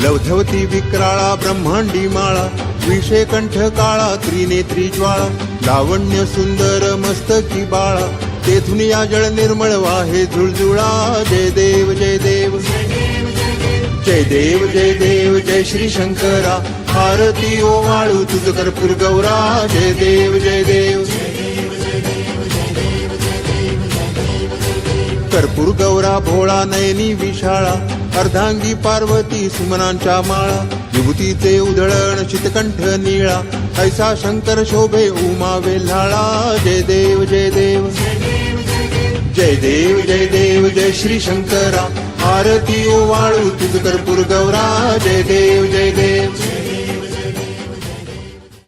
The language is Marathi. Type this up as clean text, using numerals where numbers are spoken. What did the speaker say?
लवधवती विक्राळा ब्रह्मांडी माळा, विषे कंठ काळा त्रिनेत्री ज्वाळा, लावण्य सुंदर मस्तकी बाळा, तेथून या जळ निर्मळ वाहे झुळझुळा. जय देव जय देव जय देव जय देव जय श्री शंकरा, आरती ओवाळू तुझ कर्पूर गौरा. जय देव जय देव कर्पूर गौरा भोळा नयनी विशाळा, अर्धांगी पार्वती सुमनांच्या माळा, विभूतीचे उधळण चितकंठ निळा, ऐसा शंकर शोभे उमा वेल्हाळा. जय देव जय देव जय देव जय देव जय श्री शंकरा, आरती ओवाळू तुझ कर्पूर गौरा. जय देव जय देव